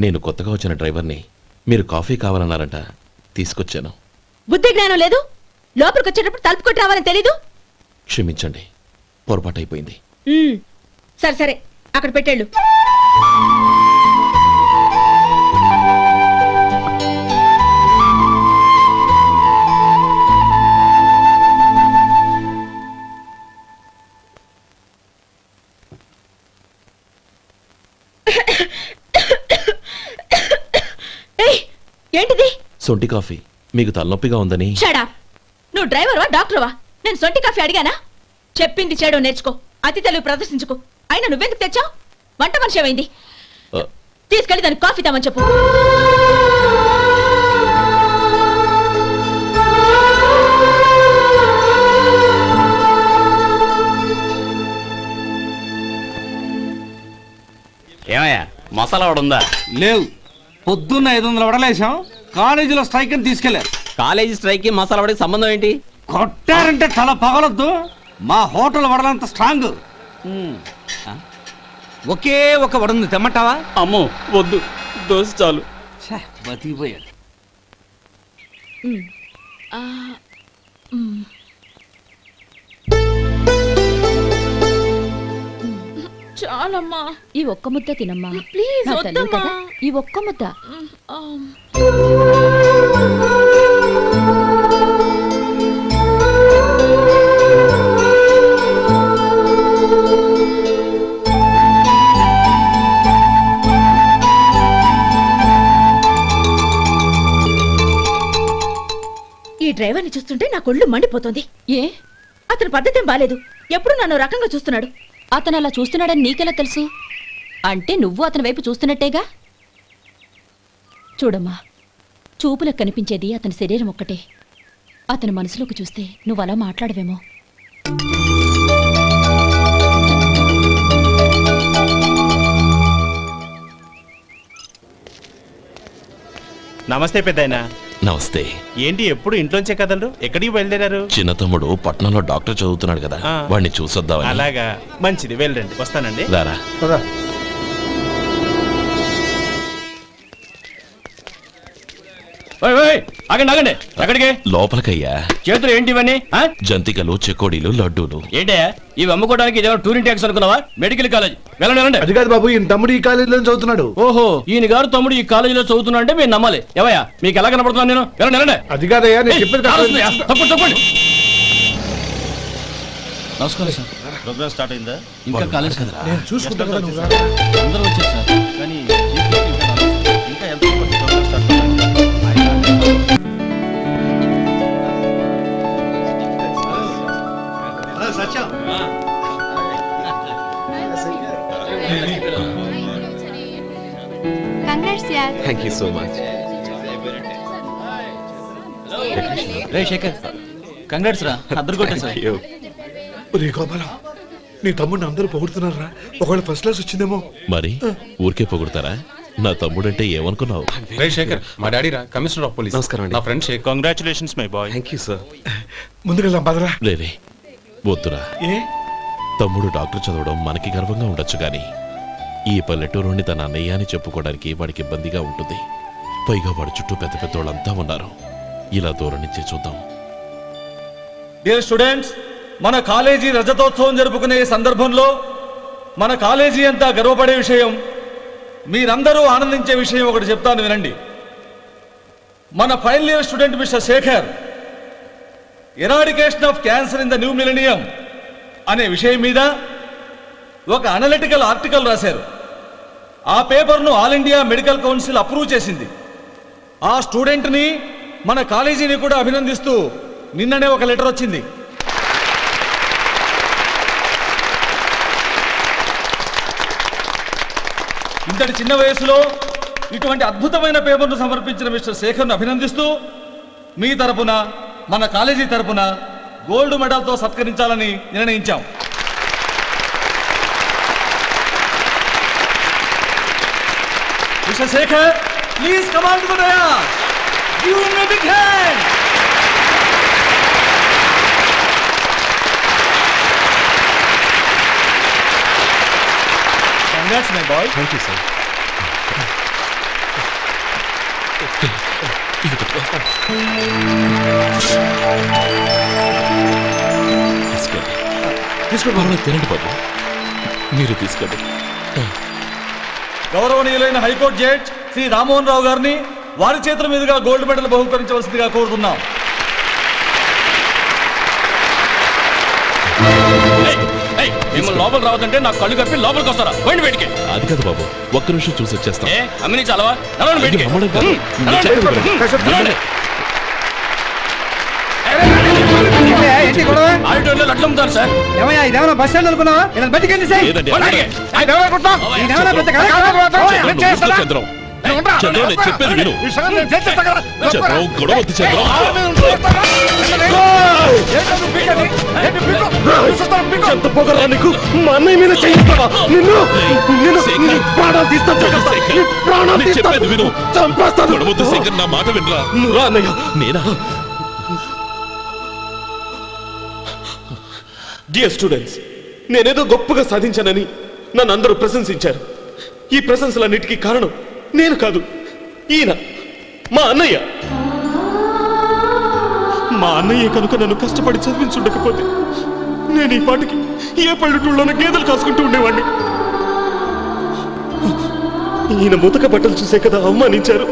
నేను కొత్తగా వచ్చిన డ్రైవర్ని. మీరు కాఫీ కావాలన్నారంట, తీసుకొచ్చాను. బుద్ధి జ్ఞానం లేదు. లోపలికి వచ్చేటప్పుడు తలుపు కొట్టి రావాలని తెలీదు. క్షమించండి, పొరపాటు అయిపోయింది. సరే సరే, అక్కడ పెట్టేళ్ళు. ఏంటిది? సొంటి కాఫీ. మీకు తలనొప్పిగా ఉందని. Shut up. నువ్వు డ్రైవర్వా డాక్టర్వా? నేను సొంటి కాఫీ అడిగానా? చెప్పింది చేయడం నేర్చుకో, అతి తెలివి ప్రదర్శించుకో. అయినా నువ్వెందుకు తెచ్చావు? వంట మనిషి ఏమైంది? తీసుకెళ్ళి దానికి కాఫీ తామని చెప్పు. ఏమయ్యా, మసాలా వడ ఉందా? లేవు. పొద్దున్న 500 వడలేసాం. కాలేజీలో స్ట్రైక్ అని తీసుకెళ్లారు. కాలేజీ స్ట్రైక్ కి మసాలా వడకి సంబంధం ఏంటి? కొట్టారంటే తల పగలొద్దు. మా హోటల్ వడలంత స్ట్రాంగ్. ఒకే ఒక వడ ఉంది, తెమ్మంటావా? అమ్మో వద్దు, దోశ చాలు. బతికిపోయాడు. చాలమ్మా, ఈ ఒక్క ముద్ద తినమ్మా ప్లీజ్. ఈ ఒక్క ముద్ద. ఈ డ్రైవర్ని చూస్తుంటే నా కొళ్ళు మండిపోతుంది. ఏ? అతని పద్ధతి ఏం బాలేదు. ఎప్పుడు నన్ను రకంగా చూస్తున్నాడు. అతను అలా చూస్తున్నాడని నీకెలా తెలుసు? అంటే నువ్వు అతని వైపు చూస్తున్నట్టేగా. చూడమ్మా, చూపులకు కనిపించేది అతని శరీరం ఒక్కటే. అతని మనసులోకి చూస్తే నువ్వు అలా మాట్లాడవేమో. నమస్తే పెద్దాయనా. నమస్తే. ఏంటి ఎప్పుడు ఇంట్లోంచే కదలరు? ఎక్కడికి బయలుదేరారు? చిన్న తమ్ముడు పట్నంలో డాక్టర్ చదువుతున్నాడు కదా, వాడిని చూసొద్దామని. అలాగా, మంచిది, వెళ్ళండి. వస్తానండి. రారా. ఆగండి ఆగండి, ఎక్కడికి? లోపలికయ్యా. చేతులు ఏంటి ఇవన్నీ? జంతికలు, చెకోడీలు, లడ్డూలు. ఏంటయ్యా ఇవి అమ్ముకోవడానికి? ఇదేమో టూరింగ్ ట్యాక్స్ అనుకున్నావా? Medical college. వెళ్ళండి వెళ్ళండి. అది కాదు బాబు, ఈయన తమ్ముడు ఈ కాలేజీలో చదువుతున్నాడు. ఓహో, ఈయన గారు తమ్ముడు ఈ కాలేజీలో చదువుతున్నా అంటే మీరు నమ్మాలి. ఏవయ్యా, మీకు ఎలా కనపడుతున్నాను నేను? వెళ్ళండి వెళ్ళండి. అది కాదయ్యా, నేను చెప్పేది తప్పండి తప్పండి. నమస్కారం సార్. ప్రోగ్రామ్ స్టార్ట్ అయిందా? ఇంకా కాలేజ్ కదా, నేను చూసుకుంటాను. అందరూ వచ్చారు సార్. కానీ ఇంకా ఎంత ప్రోగ్రామ్ స్టార్ట్ అయింది? సత్యం. కంగ్రాట్స్ యార్. Thank you so much. రే శేఖర్, కంగ్రాట్స్ రా, అద్దరు కొట్టేసా. రే గోపాలం, నీ తమ్ముడిని అందరూ పొగుడుతున్నారా? ఒకవేళ ఫస్ట్ క్లాస్ వచ్చిందేమో. మరి ఊరికే పొగుడతారా? నా తమ్ముడంటే ఏమనుకున్నావు? రే శేఖర్, మా డాడీ రా, కమిషనర్ ఆఫ్ పోలీస్. నమస్కారం. నా friend Shekhar. Congratulations my boy. Thank you sir. ముందుకెళ్దాం పదరా. రే వద్దురా. ఏ? తమ్ముడు డాక్టర్ చదవడం మనకి గర్వంగా ఉండొచ్చు, కానీ ఈ పల్లెటూరుని తన అన్నయ్య అని చెప్పుకోవడానికి వాడికి ఇబ్బందిగా ఉంటుంది. పైగా వాడి చుట్టూ పెద్ద పెద్ద వాళ్ళంతా ఉన్నారు. ఇలా దూరం నుంచి చూద్దాం. డియర్ స్టూడెంట్స్, మన కాలేజీ రజతోత్సవం జరుపుకునే సందర్భంలో మన కాలేజీ అంతా గర్వపడే విషయం, మీరందరూ ఆనందించే విషయం ఒకటి చెప్తాను వినండి. మన final year student mister Shekhar eradication of cancer in the new millennium అనే విషయం మీద ఒక అనలిటికల్ ఆర్టికల్ రాశారు. ఆ పేపర్ను All India Medical Council approve చేసింది. ఆ స్టూడెంట్ని, మన కాలేజీని కూడా అభినందిస్తూ నిన్ననే ఒక లెటర్ వచ్చింది. ఇంతటి చిన్న వయసులో ఇటువంటి అద్భుతమైన పేపర్ను సమర్పించిన మిస్టర్ శేఖర్ను అభినందిస్తూ మీ తరపున, మన కాలేజీ తరపున గోల్డ్ మెడల్తో సత్కరించాలని నిర్ణయించాం. Mister Shekhar, please come on to the dais. Give him a big hand. Congrats, my boy. Thank you, sir. తీసుకోండి తినండి బాబు, మీరు తీసుకోండి. గౌరవనీయులైన హైకోర్టు జడ్జ్ శ్రీ రామ్మోహన్ రావు గారిని వారి చేతుల మీదుగా గోల్డ్ మెడల్ బహుకరించవలసిందిగా కోరుతున్నాం. మిమ్మల్ని లోపల రావద్దంటే నాకు కళ్ళు కప్పి లోపలికి వస్తారా? పోయింది బయటికి. అది కాదు బాబు, ఒక్క నిమిషం చూసి వచ్చేస్తాం. అమ్మిని చాలవా? నడవండి బయటికి. ఆడిటోరియంలో లడ్లు అమ్ముతారు సార్. ఏమయ్యా ఇదేమన్నా బస్ స్టాండ్ అనుకున్నావా? ఇలా బయటికి సార్. చంద్రం చెప్పేది విను. చంద్రం గొడవ వద్దు చంద్రం. ఎంత పొగరా నీకు? మా అన్నయ్య మీద చేయిస్తావా? నిన్ను ప్రాణాలు తీస్తాను. చెప్పేది విను. చంపేస్తాను. గొడవ వద్దు శేఖర్, నా మాట వినరా. నువ్వు అన్నయ్య. నేనా? డియర్ స్టూడెంట్స్, నేనేదో గొప్పగా సాధించానని నన్ను అందరూ ప్రశంసించారు. ఈ ప్రశంసలన్నిటికీ కారణం నేను కాదు, ఈయన మా అన్నయ్య. మా అన్నయ్య కనుక నన్ను కష్టపడి చదివించుండకపోతే నేను ఈ పాటికి ఏ పల్లెటూళ్ళలోనూ గేదెలు కాసుకుంటూ ఉండేవాడిని. ఈయన ముతక బట్టలు చూసే కదా అవమానించారు.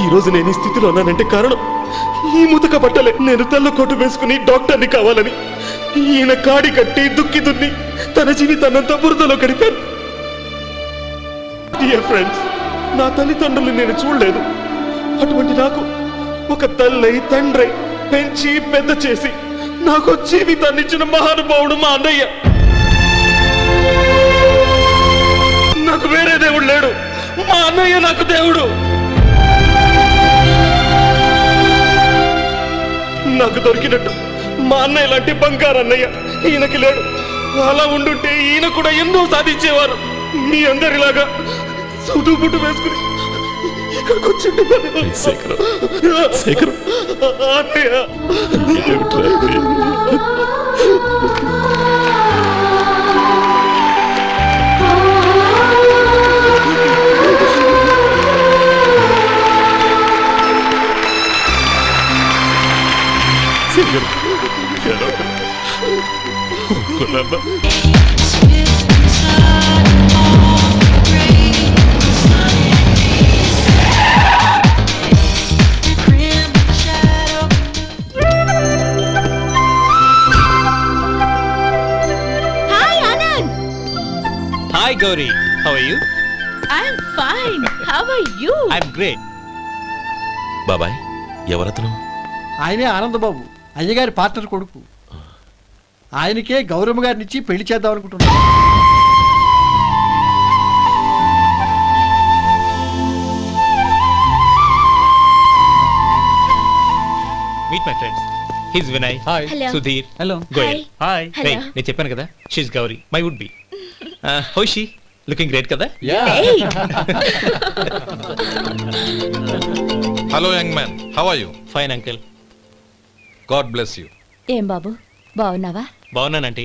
ఈ రోజు నేను ఈ స్థితిలో ఉన్నానంటే కారణం ఈ ముతక బట్టలే. నేను తెల్ల కోటు వేసుకుని డాక్టర్ని కావాలని ఈయన కాడి కట్టి దుక్కి దున్ని తన జీవితాన్నంతా బురదలో గడిపాను. డియర్ ఫ్రెండ్స్, నా తల్లిదండ్రులు నేను చూడలేదు. అటువంటి నాకు ఒక తల్లై తండ్రై పెంచి పెద్ద చేసి నాకు జీవితాన్ని ఇచ్చిన మహానుభావుడు మా అన్నయ్య. నాకు వేరే దేవుడు లేడు, మా అన్నయ్య నాకు దేవుడు. నాకు దొరికినట్టు మా అన్నయ్య లాంటి బంగారు అన్నయ్య ఈయనకి లేడు. అలా ఉండుంటే ఈయన కూడా ఎన్నో సాధించేవారు. మీ అందరిలాగా సూటు బుట్టు వేసుకుని ఇక్కడికి వచ్చిండే శేఖర్, శేఖర్ అన్నయ్య. Hi Gauri, how are you? I'm fine. How are you? I'm great. బాబాయ్, ఎవరతను? ఆయనే ఆనందబాబు, అయ్యగారి పార్ట్నర్ కొడుకు. ఆయనకే గౌరమ్మ గారిని ఇచ్చి పెళ్లి చేద్దాం అనుకుంటున్నాను. Meet my friends. He's Vinay. Hi. Hello. Sudhir. Hello. Goyal. Hi. Hey, నేను చెప్పాను కదా, she's Gauri, my would be. How is she? Looking great కదా? Hey. Hello young man, how are you? Fine uncle. God bless you. ఏం బాబు, బాగున్నావా? బాగున్నానంటీ.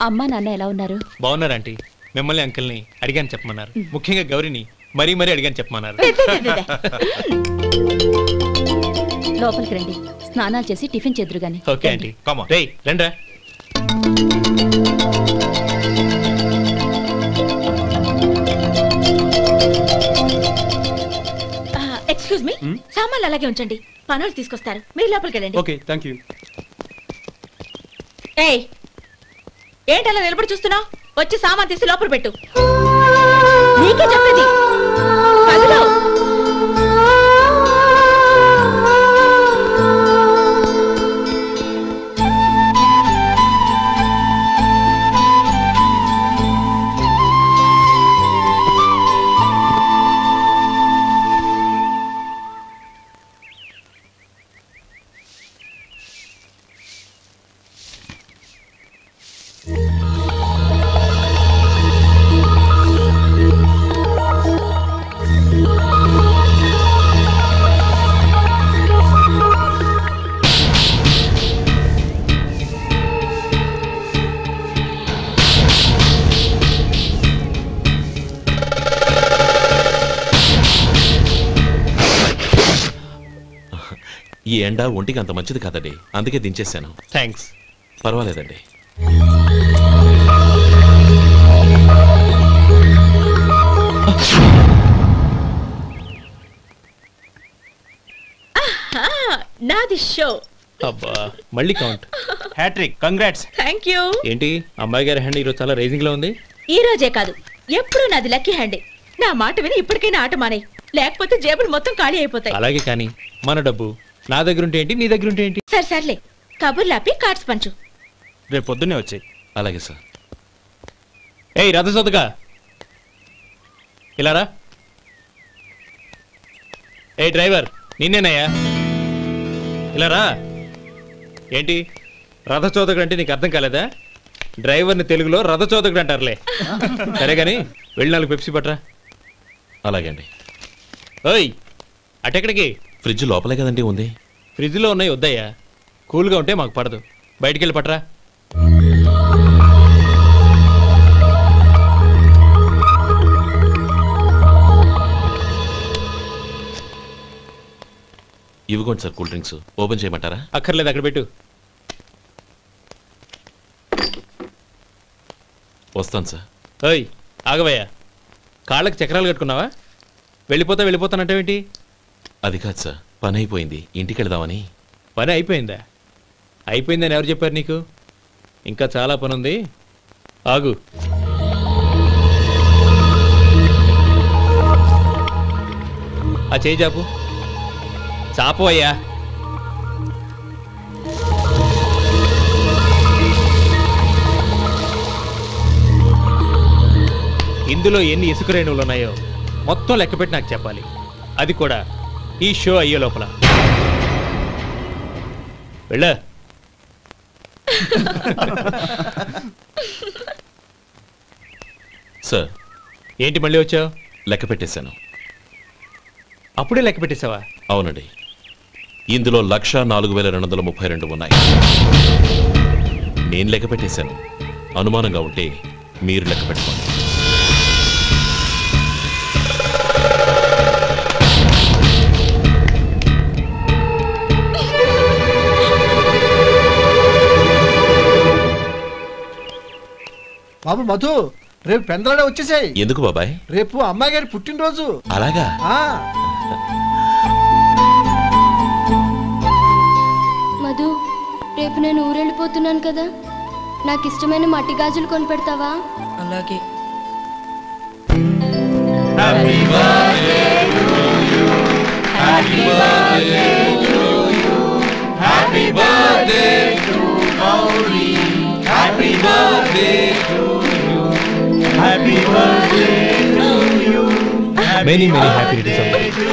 అమ్మా నాన్న ఎలా ఉన్నారు? బాగున్నారు ఆంటీ. మిమ్మల్ని అంకుల్ని అడిగాను చెప్పమన్నారు. ముఖ్యంగా గౌరిని మరీ మరీ అడిగాను చెప్పమన్నారు. లోపలికి రండి, స్నానాలు చేసి టిఫిన్ చేద్దురు గాని. Okay aunty. Come on. రేయ్ రండ్రా. ఎక్స్క్యూజ్ మీ, సామాన్లు అలాగే ఉంచండి, పనులు తీసుకొస్తారు. మీరు లోపలికి వెళ్ళండి. Okay, thank you. ఏయ్, ఏంటి అలా నిలబడి చూస్తున్నావు? వచ్చి సామాన్ తీసి లోపల పెట్టు. నీకే చెప్పేది. కదులు. ఈ ఎండ ఒంటికి అంత మంచిది కాదండి, అందుకే దించేశాను. థ్యాంక్స్. పర్వాలేదండి. నాది షో. అబ్బా మళ్ళీ count. Hat trick. Congrats. Thank you. ఏంటి అమ్మాయి గారి హ్యాండ్ ఈరోజు చాలా రైజింగ్ లో ఉంది? ఈ రోజే కాదు, ఎప్పుడు నాది లక్కీ హ్యాండే. నా మాట విని ఇప్పటికైనా ఆట మానే, లేకపోతే జేబులు మొత్తం ఖాళీ అయిపోతాయి. అలాగే కానీ మన డబ్బు నా దగ్గర ఉంటే ఏంటి, నీ దగ్గర ఉంటే ఏంటి? సర్లే, కబుర్లు ఆపి కార్డ్స్ పంచు. రేపు పొద్దున్నే వచ్చాయి. అలాగే సార్. ఏయ్ రథసోదగా ఇలారా. ఏ డ్రైవర్ నిన్నేనయ్యా, ఇలారా. ఏంటి రథచోదకుడు అంటే నీకు అర్థం కాలేదా? డ్రైవర్ని తెలుగులో రథచోదకుడు అంటారులే. సరే గాని వెళ్ళి 4 పెప్సీ పట్రా. అలాగే అండి. ఓయ్ అటెక్కడికి? ఫ్రిడ్జ్ లోపలే కదండి ఉంది. ఫ్రిడ్జ్లో ఉన్నాయి వద్దయ్యా, కూల్గా ఉంటే మాకు పడదు. బయటికి వెళ్ళి పట్రా. ఇవ్వకోండి సార్ కూల్ డ్రింక్స్. ఓపెన్ చేయమంటారా? అక్కర్లేదు, అక్కడ పెట్టు. వస్తాను సార్. ఓయ్ ఆగవయ్యా, కాళ్ళకి చక్రాలు కట్టుకున్నావా? వెళ్ళిపోతానంటావేంటి? అది కాదు సార్, పని అయిపోయింది, ఇంటికి వెళదామని. పని అయిపోయిందా? అయిపోయిందని ఎవరు చెప్పారు నీకు? ఇంకా చాలా పని ఉంది, ఆగు. ఆ చేయి చాపు. చాపు అయ్యా. ఇందులో ఎన్ని ఇసుక రేణువులు ఉన్నాయో మొత్తం లెక్కపెట్టి నాకు చెప్పాలి, అది కూడా ఈ షో అయ్యే లోపల. వెళ్ళా. సార్ ఏంటి మళ్ళీ వచ్చావు? లెక్క పెట్టేశాను. అప్పుడే లెక్క పెట్టేశావా? అవునండి, ఇందులో 1,04,232 ఉన్నాయి. నేను లెక్క పెట్టేశాను. అనుమానంగా ఉంటే మీరు లెక్క పెట్టుకోండి. బాబు మధు, రేపు పెందలాడే వచ్చేసాయి. ఎందుకు బాబాయ్? రేపు అమ్మాయి గారి పుట్టినరోజు. అలాగా? మధు, రేపు నేను ఊరెళ్ళిపోతున్నాను కదా, నాకు ఇష్టమైన మట్టి గాజులు కొనిపెడతావా? అలాగే. Many happy returns of the day.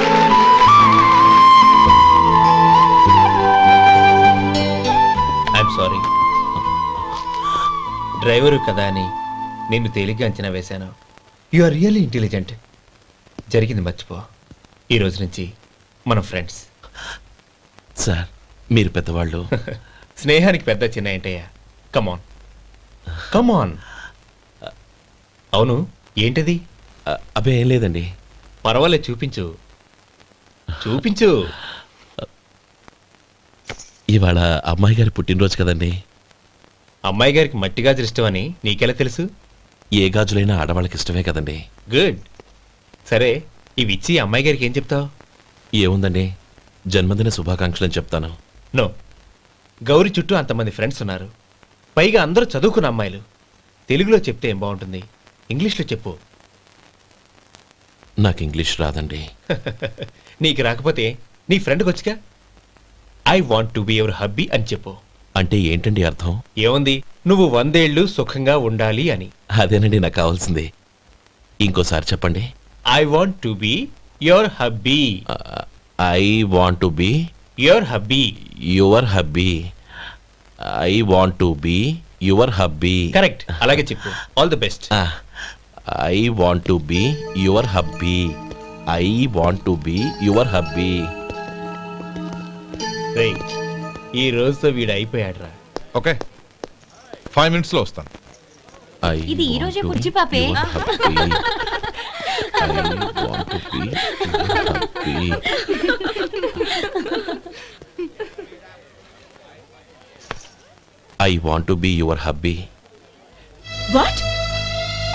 I'm sorry. Driver కదా అని నిన్ను తేలిగ్గా అంచనా వేశాను. You are really intelligent. జరిగింది మర్చిపో. ఈ రోజు నుంచి మనం ఫ్రెండ్స్. సార్ మీరు పెద్దవాళ్ళు. స్నేహానికి పెద్ద చిన్న ఏంటయ్యా? కమాన్ కమాన్. అవును, ఏంటది? అబ్బే ఏం లేదండి. పర్వాలేదు, చూపించు చూపించు. ఇవాళ అమ్మాయి గారి పుట్టినరోజు కదండి. అమ్మాయి గారికి మట్టి గాజులు ఇష్టం అని నీకెలా తెలుసు? ఏ గాజులైనా ఆడవాళ్ళకి ఇష్టమే కదండి. గుడ్. సరే, ఇవి ఇచ్చి అమ్మాయి గారికి ఏం చెప్తావు? ఏముందండి, జన్మదిన శుభాకాంక్షలు అని చెప్తాను. నో, గౌరీ చుట్టూ అంతమంది ఫ్రెండ్స్ ఉన్నారు, పైగా అందరూ చదువుకున్న అమ్మాయిలు. తెలుగులో చెప్తే ఏం బాగుంటుంది, ఇంగ్లీష్లో చెప్పు. నాకు ఇంగ్లీష్ రాదండి. నీకు రాకపోతే నీ ఫ్రెండ్కి వచ్చిగా I want to be your hubby అని చెప్పు. అంటే ఏంటండి అర్థం? ఏముంది, నువ్వు 100 ఏళ్ళు సుఖంగా ఉండాలి అని. అదేనండి నాకు కావాల్సింది. ఇంకోసారి చెప్పండి. I want to be your hubby. I want to be your hubby. Your hubby. I want to be your hubby. Correct, అలాగే చెప్పు. All the best. I want to be your hubby. I want to be your hubby. ఈ రోజుతో వీడు అయిపోయాడ్రా. Okay, 5 minutes లో వస్తాను. ఇది ఈ రోజే పుచ్చి పాపే. I want to be your hubby. What?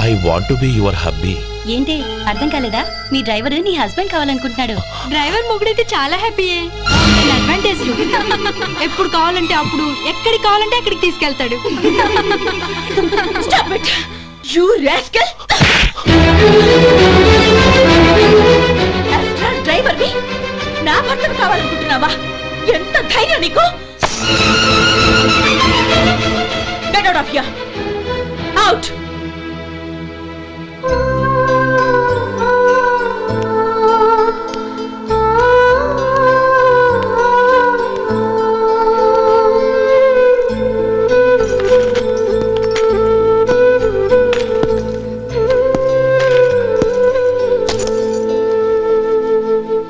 I want to be your hubby. ఏంటి అర్థం కాలేదా? మీ డ్రైవర్ నీ హస్బెండ్ కావాలనుకుంటున్నాడు. డ్రైవర్ మొగుడైతే చాలా హ్యాపీయే. అడ్వాంటేజ్ ఎప్పుడు కావాలంటే అప్పుడు, ఎక్కడికి కావాలంటే అక్కడికి తీసుకెళ్తాడు. Stop it! You rascal! Driver ని నా భర్తను కావాలనుకుంటున్నావా? ఎంత ధైర్యం నీకు? Get out of here! Out!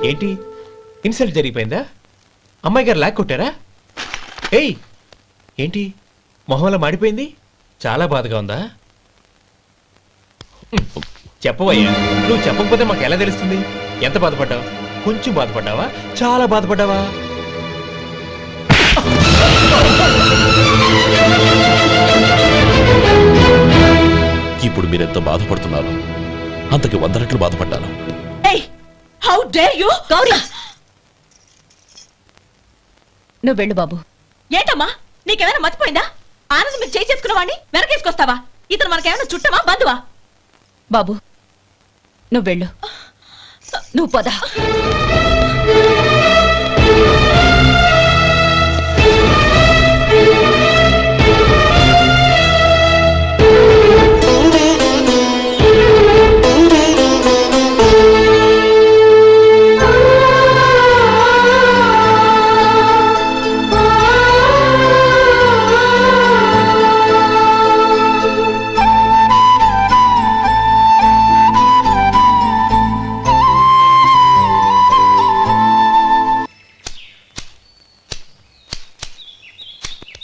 ఏంటి ఇన్సల్ట్ జరిగిపోయిందా? అమ్మాయి గారు లాక్ కొట్టారా? ఏయ్ ఏంటి మొహంలో మాడిపోయింది? చాలా బాధగా ఉందా? చెప్పవయ్యా, నువ్వు చెప్పకపోతే మాకు ఎలా తెలుస్తుంది? ఎంత బాధపడ్డావు? కొంచెం బాధపడ్డావా? చాలా బాధపడ్డావా? ఇప్పుడు మీరెంత బాధపడుతున్నారు, అంతకి 100 రెట్లు బాధపడ్డాను. How dare you? గౌరీ, నువ్వు వెళ్ళు బాబు. ఏంటమ్మా నీకేమైనా మర్చిపోయిందా? ఆనందం మీరు చేసుకున్నవాడిని వెనకేసుకొస్తావా? ఇతను మనకేమైనా చుట్టమా బంధువా? బాబు నువ్వు వెళ్ళు. నువ్వు పద.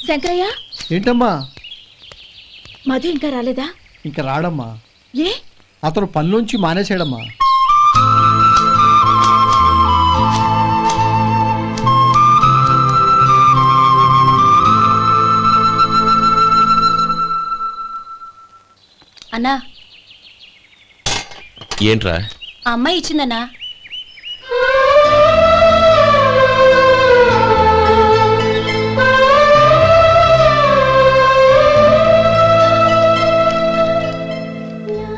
శంకరయ్య, ఏంటమ్మా? మధు ఇంకా రాలేదా? ఇంకా రాడమ్మా. ఏ? అతను పనిలోంచి మానేశాడమ్మా. అన్నా, ఏంట్రా? ఆ అమ్మాయి ఇచ్చిందన్నా.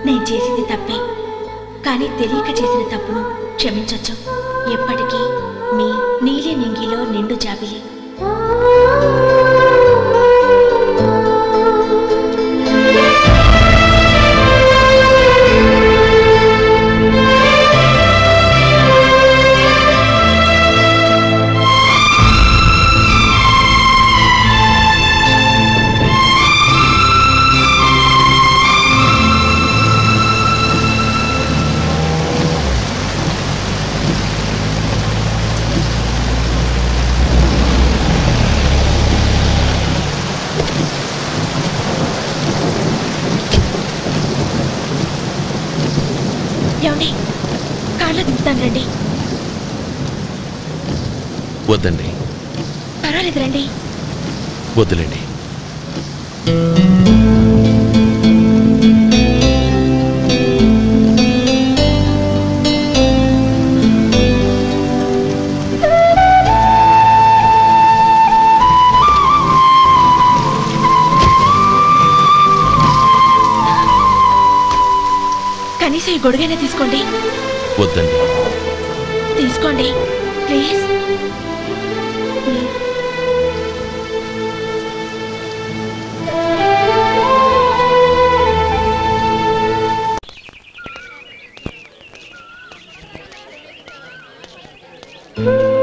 నేను చేసింది తప్పే, కానీ తెలియక చేసిన తప్పును క్షమించొచ్చు. ఎప్పటికీ మీ నీలి నింగిలో నిండు జాబిలి. ఏమండి, కార్లో దింపుతాను రండి. వద్దండి. పర్వాలేదు రండి. వద్దులేండి. కనీసం ఈ గొడుగైనా తీసుకోండి. వద్దండి. తీసుకోండి ప్లీజ్. Mm-hmm.